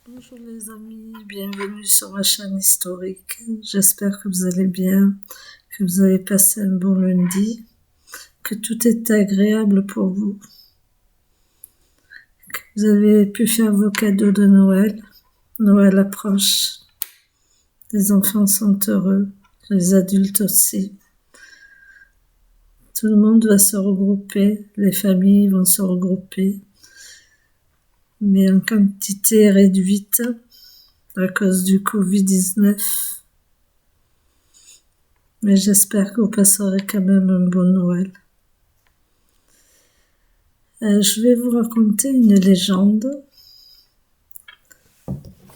Bonjour les amis, bienvenue sur ma chaîne historique. J'espère que vous allez bien, que vous avez passé un bon lundi, que tout est agréable pour vous, que vous avez pu faire vos cadeaux de Noël. Noël approche, les enfants sont heureux, les adultes aussi. Tout le monde va se regrouper, les familles vont se regrouper, mais en quantité réduite à cause du Covid-19. Mais j'espère que vous passerez quand même un bon Noël. Je vais vous raconter une légende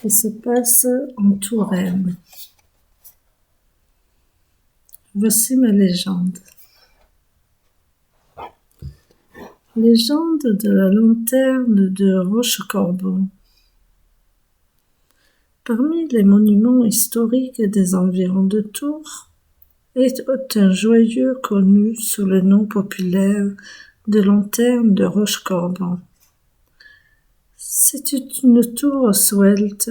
qui se passe en Touraine. Voici ma légende. Légende de la lanterne de Rochecorbon. Parmi les monuments historiques des environs de Tours est un joyeux connu sous le nom populaire de lanterne de Rochecorbon. C'est une tour svelte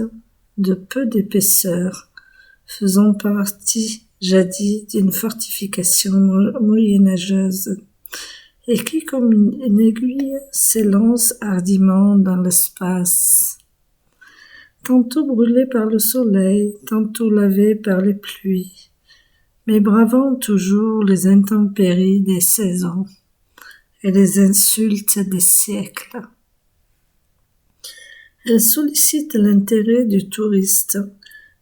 de peu d'épaisseur, faisant partie jadis d'une fortification moyenâgeuse, et qui, comme une aiguille, s'élance hardiment dans l'espace. Tantôt brûlée par le soleil, tantôt lavée par les pluies, mais bravant toujours les intempéries des saisons et les insultes des siècles. Elle sollicite l'intérêt du touriste,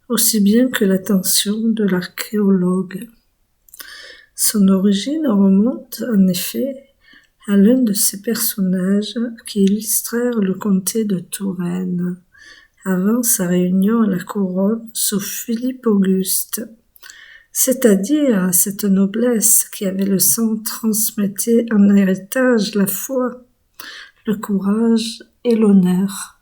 aussi bien que l'attention de l'archéologue. Son origine remonte, en effet, à l'un de ces personnages qui illustrèrent le comté de Touraine, avant sa réunion à la couronne sous Philippe Auguste, c'est-à-dire à cette noblesse qui avait le sang transmettait en héritage la foi, le courage et l'honneur.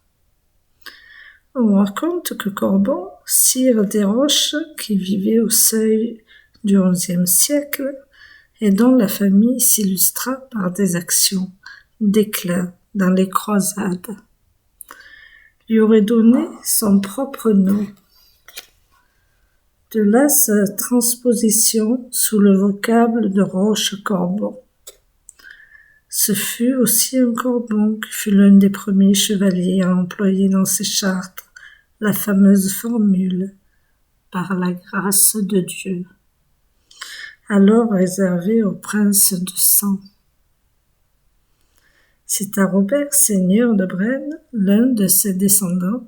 On raconte que Corbon, sire des Roches, qui vivait au seuil du XIe siècle, et dont la famille s'illustra par des actions d'éclat dans les croisades, lui aurait donné son propre nom. De là sa transposition sous le vocable de Rochecorbon. Ce fut aussi un Corbon qui fut l'un des premiers chevaliers à employer dans ses chartes la fameuse formule « par la grâce de Dieu », alors réservée aux princes de sang. C'est à Robert, seigneur de Brenne, l'un de ses descendants,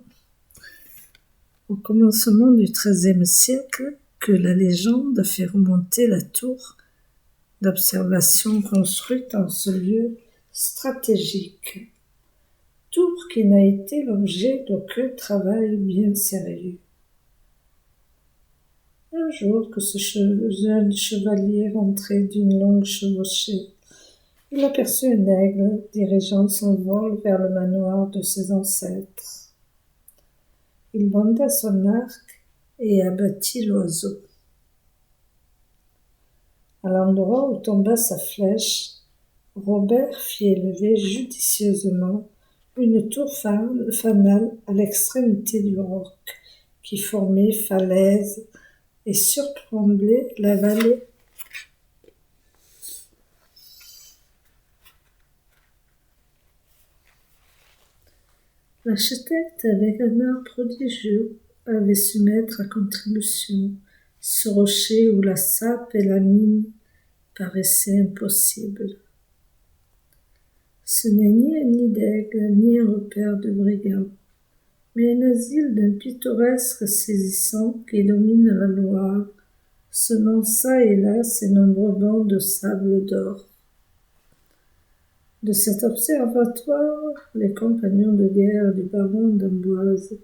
au commencement du XIIIe siècle, que la légende fait remonter la tour d'observation construite en ce lieu stratégique, tour qui n'a été l'objet d'aucun travail bien sérieux. Un jour que ce jeune chevalier rentrait d'une longue chevauchée, il aperçut un aigle dirigeant son vol vers le manoir de ses ancêtres. Il banda son arc et abattit l'oiseau. À l'endroit où tomba sa flèche, Robert fit élever judicieusement une tour fanale à l'extrémité du roc, qui formait falaise et surplombait la vallée. L'architecte, avec un art prodigieux, avait su mettre à contribution ce rocher où la sape et la mine paraissaient impossibles. Ce n'est ni un nid d'aigle, ni un repère de brigands, mais un asile d'un pittoresque saisissant qui domine la Loire, semant çà et là ses nombreux bancs de sable d'or. De cet observatoire, les compagnons de guerre du baron d'Amboise,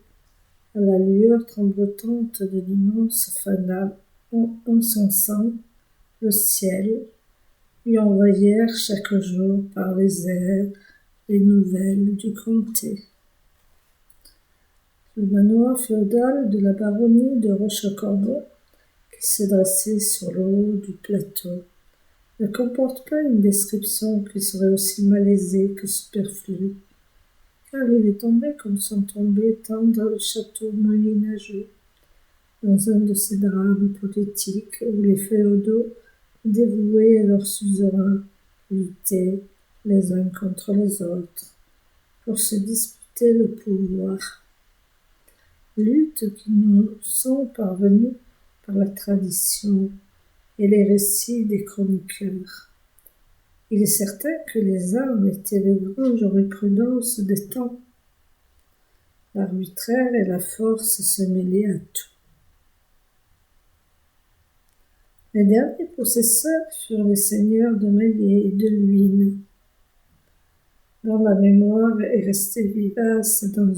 à la lueur tremblotante de l'immense fanal encensant le ciel, lui envoyèrent chaque jour par les airs les nouvelles du comté. Le manoir féodal de la baronnie de Rochecorbon, qui se dressait sur le haut du plateau, ne comporte pas une description qui serait aussi malaisée que superflue, car il est tombé comme sont tombés tant de châteaux moyenâgeux, dans un de ces drames politiques où les féodaux, dévoués à leur suzerain, luttaient les uns contre les autres pour se disputer le pouvoir. Luttes qui nous sont parvenues par la tradition et les récits des chroniqueurs. Il est certain que les armes étaient de grande jurisprudence des temps. L'arbitraire et la force se mêlaient à tout. Les derniers possesseurs furent les seigneurs de Maillé et de Luynes, dont la mémoire est restée vivace dans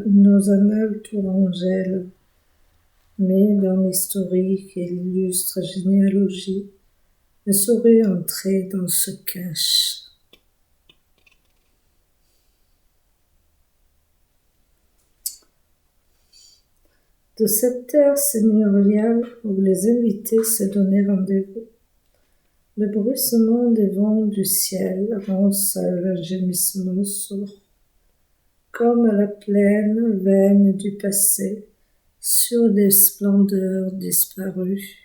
nos annales tourangelles, mais dans l'historique et l'illustre généalogie ne saurait entrer dans ce cache. De cette terre seigneuriale où les invités se donnaient rendez-vous, le bruissement des vents du ciel rend seul un gémissement sourd, comme à la plaine vaine du passé, sur des splendeurs disparues.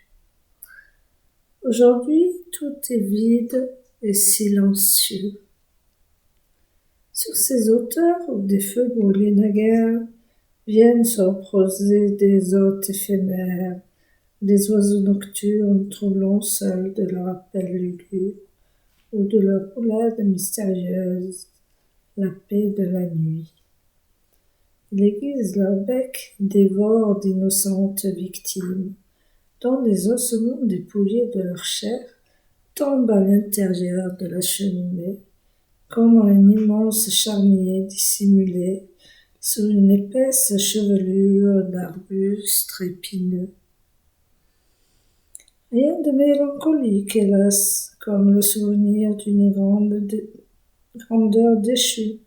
Aujourd'hui, tout est vide et silencieux. Sur ces hauteurs où des feux brûlaient naguère, viennent se reposer des hôtes éphémères, des oiseaux nocturnes troublant seuls de leur appel lugubre ou de leur roulade mystérieuse la paix de la nuit. Ils aiguisent leur bec, dévorent d'innocentes victimes, dont les ossements dépouillés de leur chair tombent à l'intérieur de la cheminée, comme un immense charnier dissimulé sous une épaisse chevelure d'arbustes épineux. Rien de mélancolique, hélas, comme le souvenir d'une grandeur déchue,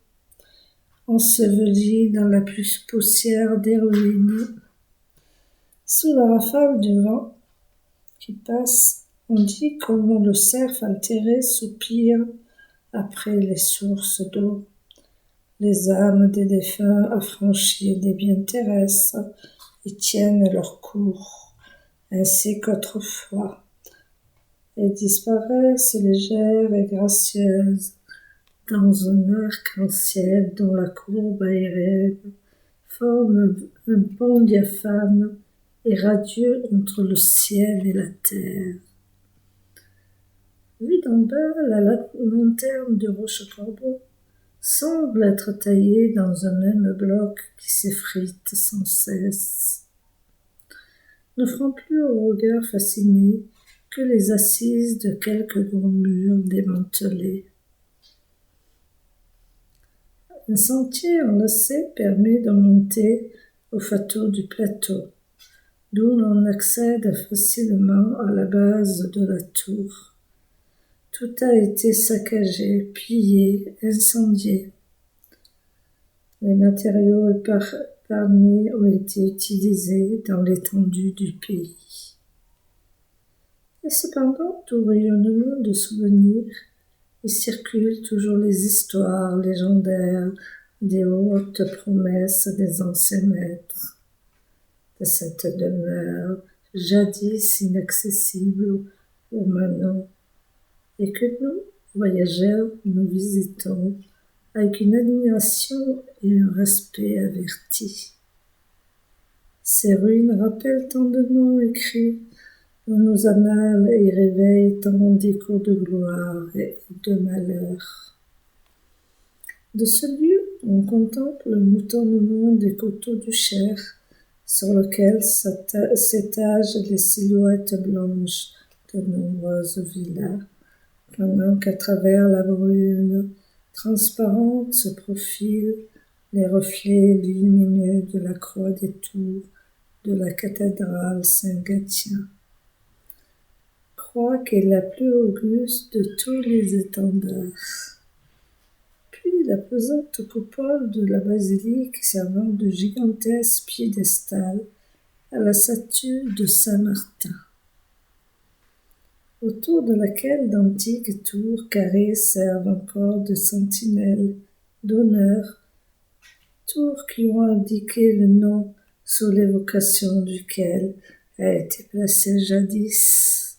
ensevelie dans la plus poussière des ruines. Sous la rafale du vent qui passe, on dit comment le cerf altéré soupire après les sources d'eau. Les âmes des défunts affranchis des biens terrestres y tiennent leur cours, ainsi qu'autrefois, et disparaissent légères et gracieuses dans un arc-en-ciel dont la courbe aérienne forme un pont diaphane et radieux entre le ciel et la terre. Vu d'en bas, la lanterne de Rochecorbeau semble être taillée dans un même bloc qui s'effrite sans cesse, n'offrant plus au regard fasciné que les assises de quelques gros murs démantelés. Un sentier enlacé permet de monter au fatou du plateau, d'où l'on accède facilement à la base de la tour. Tout a été saccagé, pillé, incendié. Les matériaux épargnés ont été utilisés dans l'étendue du pays. Et cependant, tout rayonnement de souvenirs, il circule toujours les histoires légendaires des hautes promesses des anciens maîtres, de cette demeure jadis inaccessible aux manants, et que nous, voyageurs, nous visitons avec une admiration et un respect avertis. Ces ruines rappellent tant de noms écrits dans nos annales et réveillent tant d'échos de gloire et de malheur. De ce lieu, on contemple le moutonnement des coteaux du Cher, sur lequel s'étagent les silhouettes blanches de nombreuses villas, pendant qu'à travers la brume transparente se profilent les reflets lumineux de la croix des tours de la cathédrale Saint-Gatien. Croix qui est la plus auguste de tous les étendards. Puis la pesante coupole de la basilique servant de gigantesque piédestal à la statue de Saint-Martin, autour de laquelle d'antiques tours carrées servent encore de sentinelles, d'honneur, tours qui ont indiqué le nom sous l'évocation duquel a été placé jadis.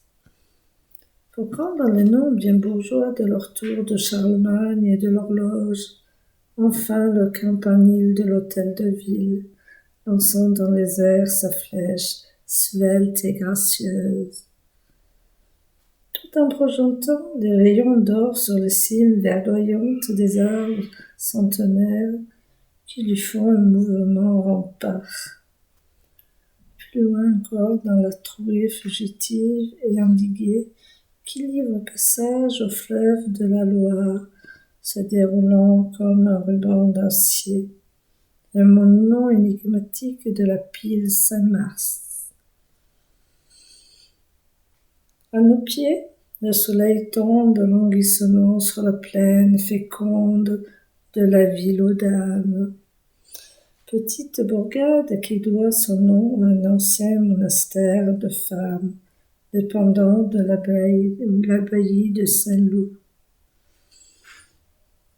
Pour prendre les noms bien bourgeois de leur tour de Charlemagne et de l'horloge, enfin le campanile de l'hôtel de ville, lançant dans les airs sa flèche svelte et gracieuse. Tout en projetant des rayons d'or sur les cimes verdoyantes des arbres centenaires qui lui font un mouvement rempart. Plus loin encore dans la trouée fugitive et endiguée qui livre passage au fleuve de la Loire, se déroulant comme un ruban d'acier, un monument énigmatique de la pile Saint-Mars. À nos pieds, le soleil tombe languissonnant sur la plaine féconde de la ville aux dames. Petite bourgade qui doit son nom à un ancien monastère de femmes, dépendant de l'abbaye de Saint-Loup.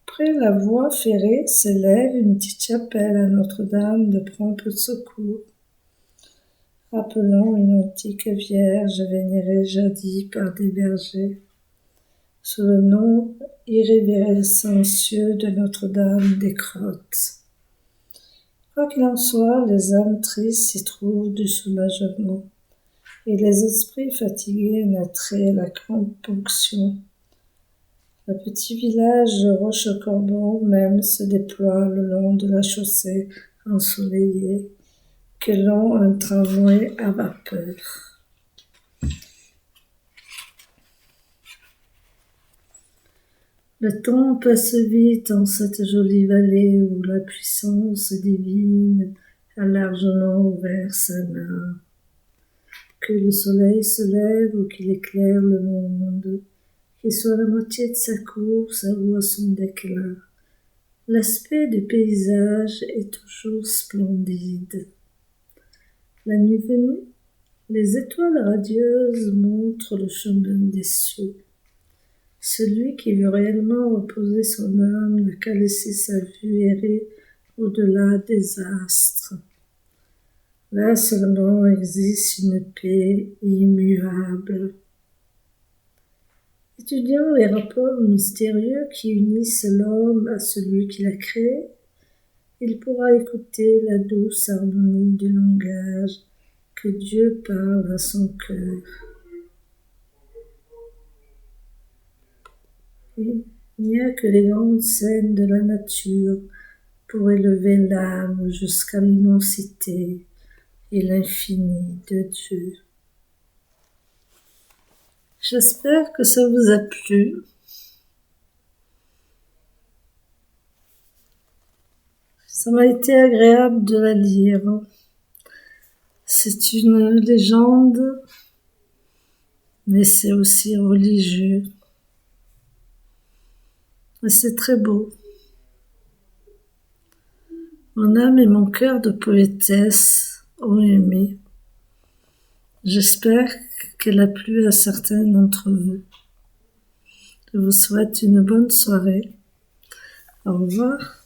Près la voie ferrée s'élève une petite chapelle à Notre-Dame de prompt secours, rappelant une antique vierge vénérée jadis par des bergers, sous le nom irrévérencieux de Notre-Dame des Crottes. Quoi qu'il en soit, les âmes tristes y trouvent du soulagement, et les esprits fatigués un attrait à la grande ponction. Le petit village de Rochecorbon même se déploie le long de la chaussée ensoleillée, que l'on un tramway à vapeur. Le temps passe vite en cette jolie vallée où la puissance divine a largement ouvert sa main. Que le soleil se lève ou qu'il éclaire le monde, qu'il soit la moitié de sa course ou à son déclin, l'aspect du paysage est toujours splendide. La nuit venue, les étoiles radieuses montrent le chemin des cieux. Celui qui veut réellement reposer son âme n'a qu'à laisser sa vue errer au-delà des astres. Là seulement existe une paix immuable. Étudiant les rapports mystérieux qui unissent l'homme à celui qui l'a créé, il pourra écouter la douce harmonie du langage que Dieu parle à son cœur. Il n'y a que les grandes scènes de la nature pour élever l'âme jusqu'à l'immensité et l'infini de Dieu. J'espère que ça vous a plu. Ça m'a été agréable de la lire. C'est une légende, mais c'est aussi religieux. Et c'est très beau. Mon âme et mon cœur de poétesse ont aimé. J'espère qu'elle a plu à certains d'entre vous. Je vous souhaite une bonne soirée. Au revoir.